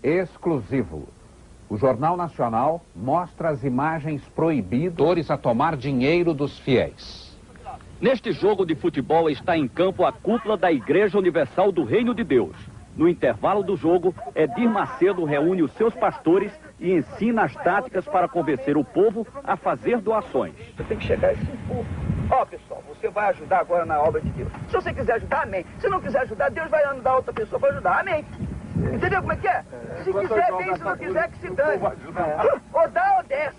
exclusivo. O Jornal Nacional mostra as imagens proibidas a tomar dinheiro dos fiéis. Neste jogo de futebol está em campo a cúpula da Igreja Universal do Reino de Deus. No intervalo do jogo, Edir Macedo reúne os seus pastores e ensina as táticas para convencer o povo a fazer doações. Você tem que chegar a esse povo. Ó, pessoal, você vai ajudar agora na obra de Deus. Se você quiser ajudar, amém. Se não quiser ajudar, Deus vai ajudar outra pessoa para ajudar, amém. Entendeu como é que é? Se quiser, bem, se não quiser, que se dane. Ou dá ou desce.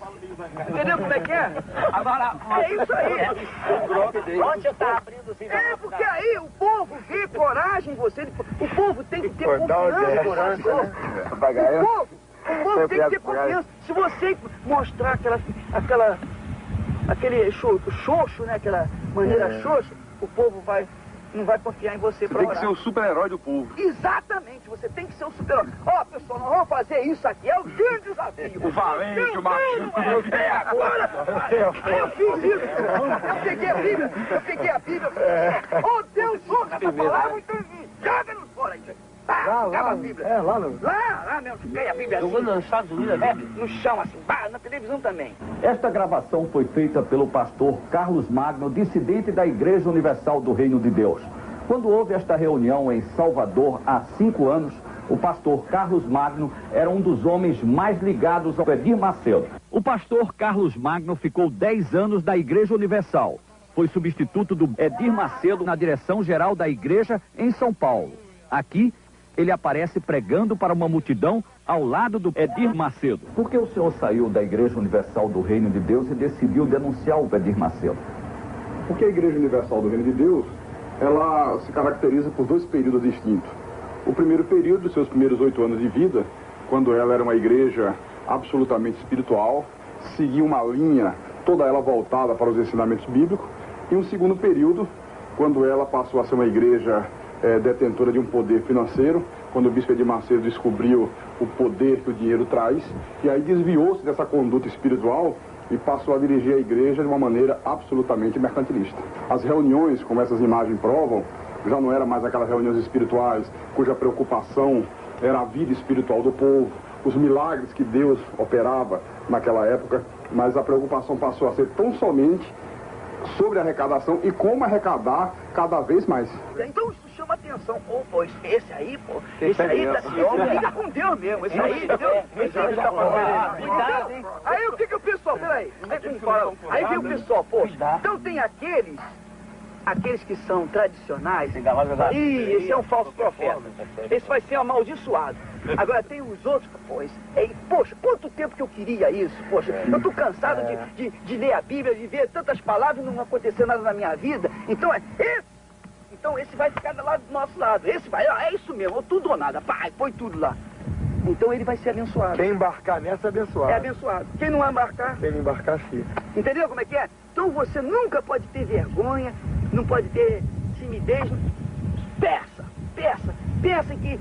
Entendeu como é que é? Agora, é isso aí. Onde está abrindo o sinal? É, porque aí o povo vê coragem em você. O povo tem que ter confiança. O povo tem que ter confiança. Se você mostrar aquele xoxo, né? Aquela maneira xoxa, o povo não vai confiar em você para orar. Você tem que ser o super-herói do povo. Exatamente, você tem que ser o super-herói. Ó, pessoal, nós vamos fazer isso aqui, é o grande desafio. O valente, o macho. Agora, eu fiz isso. Eu peguei a Bíblia. Ó, Deus, ouça essa palavra, então joga nos fora aí. Acaba a Bíblia. Lá mesmo, peguei a Bíblia assim. Jogando nos Estados Unidos, né? No chão, assim, na televisão também. Esta gravação foi feita pelo pastor Carlos Magno, dissidente da Igreja Universal do Reino de Deus. Quando houve esta reunião em Salvador há 5 anos, o pastor Carlos Magno era um dos homens mais ligados ao Edir Macedo. O pastor Carlos Magno ficou 10 anos da Igreja Universal. Foi substituto do Edir Macedo na direção-geral da igreja em São Paulo. Aqui, ele aparece pregando para uma multidão ao lado do Edir Macedo. Por que o senhor saiu da Igreja Universal do Reino de Deus e decidiu denunciar o Edir Macedo? Porque a Igreja Universal do Reino de Deus, ela se caracteriza por 2 períodos distintos. O primeiro período, seus primeiros 8 anos de vida, quando ela era uma igreja absolutamente espiritual, seguia uma linha, toda ela voltada para os ensinamentos bíblicos. E um segundo período, quando ela passou a ser uma igreja detentora de um poder financeiro, quando o bispo Edir Macedo descobriu o poder que o dinheiro traz, e aí desviou-se dessa conduta espiritual e passou a dirigir a igreja de uma maneira absolutamente mercantilista. As reuniões, como essas imagens provam, já não eram mais aquelas reuniões espirituais cuja preocupação era a vida espiritual do povo, os milagres que Deus operava naquela época, mas a preocupação passou a ser tão somente sobre a arrecadação e como arrecadar cada vez mais. Então isso chama atenção. Pô, esse aí fica com Deus mesmo. Esse aí, aí o que o pessoal, peraí, aí vem o pessoal, pô, então tem aqueles que são tradicionais, e esse é um falso profeta, esse vai ser amaldiçoado. Agora tem os outros, poxa, quanto tempo que eu queria isso, poxa, eu tô cansado de ler a Bíblia, de ver tantas palavras e não acontecer nada na minha vida, então esse vai ficar lá do nosso lado, esse vai, é isso mesmo, tudo ou nada, pai, põe tudo lá. Então ele vai ser abençoado. Quem embarcar nessa é abençoado. É abençoado. Quem não embarcar... Quem não embarcar, sim. Entendeu como é que é? Então você nunca pode ter vergonha, não pode ter timidez. Peça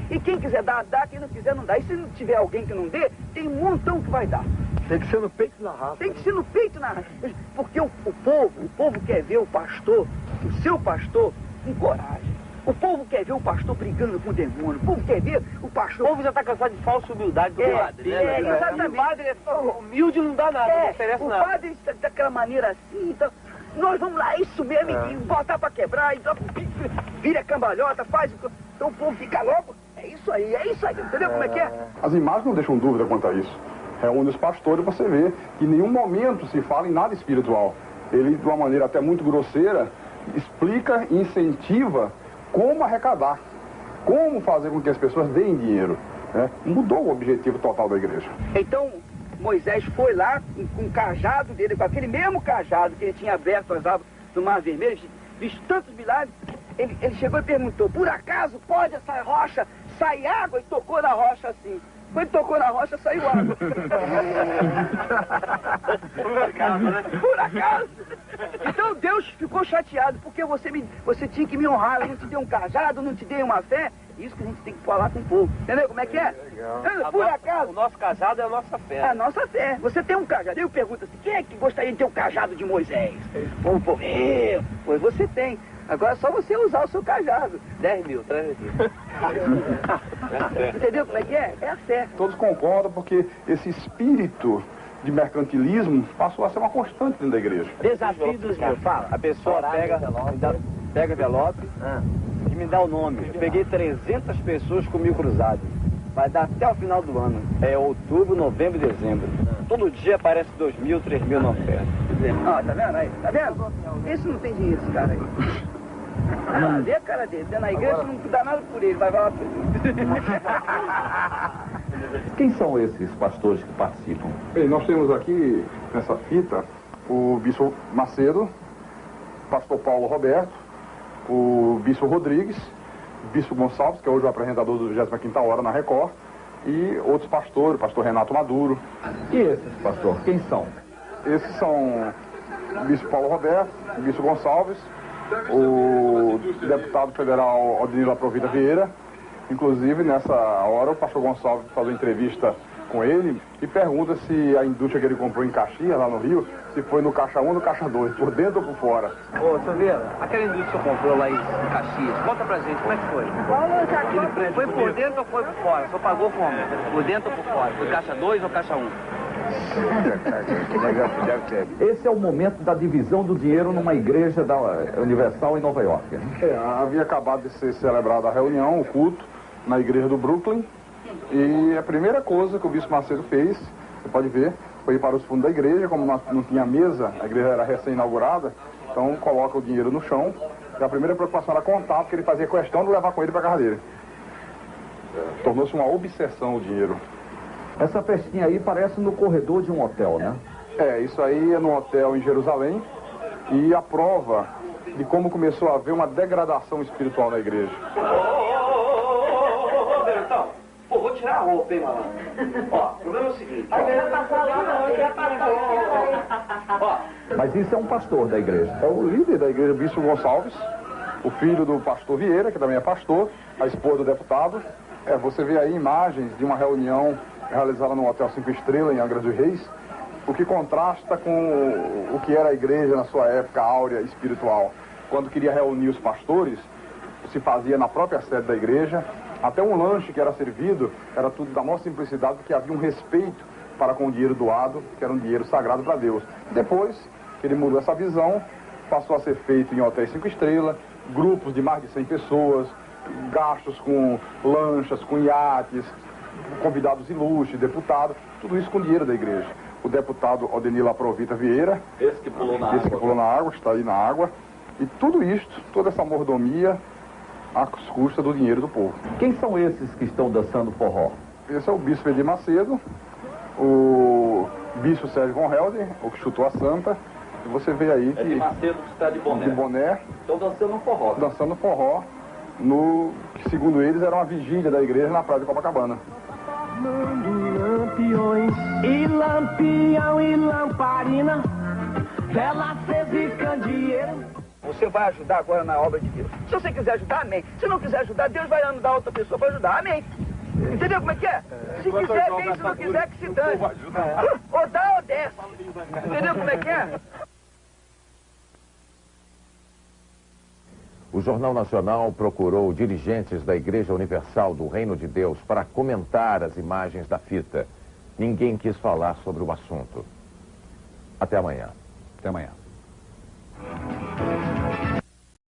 e quem quiser dar, dá, quem não quiser não dá. E se não tiver alguém que não dê, tem um montão que vai dar. Tem que ser no peito e na raça. Tem que ser no peito e na raça. Porque o povo quer ver o pastor, o seu pastor, com coragem. O povo quer ver o pastor brigando com o demônio. O povo quer ver o pastor... O povo já está cansado de falsa humildade do padre, né? Exatamente. O padre é humilde, não dá nada, não interessa nada. O padre está daquela maneira assim, então... Nós vamos lá, isso mesmo, e botar pra quebrar, então vira cambalhota, faz... Então o povo fica logo, é isso aí, entendeu como é que é? As imagens não deixam dúvida quanto a isso. Reúne os pastores, você vê que em nenhum momento se fala em nada espiritual. Ele, de uma maneira até muito grosseira, explica e incentiva como arrecadar, como fazer com que as pessoas deem dinheiro, né? Mudou o objetivo total da igreja. Então, Moisés foi lá com o cajado dele, com aquele mesmo cajado que ele tinha aberto as águas do Mar Vermelho, visto tantos milagres, ele chegou e perguntou, por acaso pode essa rocha sair água? E tocou na rocha assim. Quando tocou na rocha, saiu água. Por acaso, né? Por acaso. Então Deus ficou chateado, porque você tinha que me honrar, eu não te dei um cajado, não te dei uma fé. Isso que a gente tem que falar com o povo. Entendeu como é que é? Por acaso. O nosso cajado é a nossa fé. É a nossa fé. Você tem um cajado. Eu pergunto assim, quem é que gostaria de ter um cajado de Moisés? O povo, pois você tem. Agora é só você usar o seu cajado. 10 mil, traz aqui. Entendeu como é que é? É a fé. Todos concordam porque esse espírito de mercantilismo passou a ser uma constante dentro da igreja. Desafio dos meus. Fala. A pessoa pega envelope e me dá o nome. Eu peguei 300 pessoas comigo cruzado. Vai dar até o final do ano. É outubro, novembro e dezembro. Todo dia aparece 2 mil, 3 mil na oferta. Ó, tá vendo aí? Tá vendo? Esse não tem dinheiro, esse cara aí. Ah, vê a cara dele. Tá na igreja, você não dá nada por ele. Vai lá por ele. Quem são esses pastores que participam? Bem, nós temos aqui nessa fita o bispo Macedo, pastor Paulo Roberto, o bispo Rodrigues, o bispo Gonçalves, que é hoje o apresentador do 25ª Hora na Record, e outros pastores, o pastor Renato Maduro. E esses, pastor, quem são? Esses são o bispo Paulo Roberto, o bispo Gonçalves, o deputado federal Odinilo Aprovita Vieira. Inclusive, nessa hora, o pastor Gonçalves faz uma entrevista com ele e pergunta se a indústria que ele comprou em Caxias, lá no Rio, se foi no caixa 1 ou no caixa 2, por dentro ou por fora. Ô, Silveira, aquela indústria que você comprou lá em Caxias, conta pra gente, como é que foi? Foi por dentro ou foi por fora? Você pagou como? Por dentro ou por fora? Foi caixa 2 ou caixa 1? Esse é o momento da divisão do dinheiro numa igreja da Universal em Nova York. Havia acabado de ser celebrada a reunião, o culto, na igreja do Brooklyn. E a primeira coisa que o bispo Macedo fez, você pode ver, foi ir para os fundos da igreja. Como não tinha mesa, a igreja era recém-inaugurada, então coloca o dinheiro no chão. E a primeira preocupação era contar, porque ele fazia questão de levar com ele para a casa dele. Tornou-se uma obsessão o dinheiro. Essa festinha aí parece no corredor de um hotel, né? Isso aí é num hotel em Jerusalém. E a prova de como começou a haver uma degradação espiritual na igreja. Pô, vou tirar a roupa, hein, malandro? Ó, o problema é o seguinte. Mas isso é um pastor da igreja. É o líder da igreja, bispo Gonçalves, o filho do pastor Vieira, que também é pastor, a esposa do deputado. Você vê aí imagens de uma reunião realizada no Hotel 5 Estrelas, em Angra dos Reis, o que contrasta com o que era a igreja na sua época áurea espiritual. Quando queria reunir os pastores, se fazia na própria sede da igreja. Até um lanche que era servido era tudo da maior simplicidade, porque havia um respeito para com o dinheiro doado, que era um dinheiro sagrado para Deus. Depois que ele mudou essa visão, passou a ser feito em hotéis 5 estrelas, grupos de mais de 100 pessoas, gastos com lanchas, com iates, convidados ilustres, deputados, tudo isso com dinheiro da igreja. O deputado Odinilo Aprovita Vieira, Esse que pulou na água, está aí na água, e tudo isto, toda essa mordomia, às custas do dinheiro do povo. Quem são esses que estão dançando forró? Esse é o bispo Edir Macedo, o bispo Sérgio Von Helder, o que chutou a santa, e você vê aí que... Edir Macedo que está de boné. De boné. Estão dançando forró. Dançando forró, que segundo eles era uma vigília da igreja na praia de Copacabana. Lampiões e lampião e lamparina, vela acesa e candeeiro. Você vai ajudar agora na obra de Deus. Se você quiser ajudar, amém. Se não quiser ajudar, Deus vai mandar outra pessoa para ajudar, amém. Entendeu como é que é? Se quiser, bem, se não quiser, que se dane. Ou dá ou desce. Entendeu como é que é? O Jornal Nacional procurou dirigentes da Igreja Universal do Reino de Deus para comentar as imagens da fita. Ninguém quis falar sobre o assunto. Até amanhã. Até amanhã.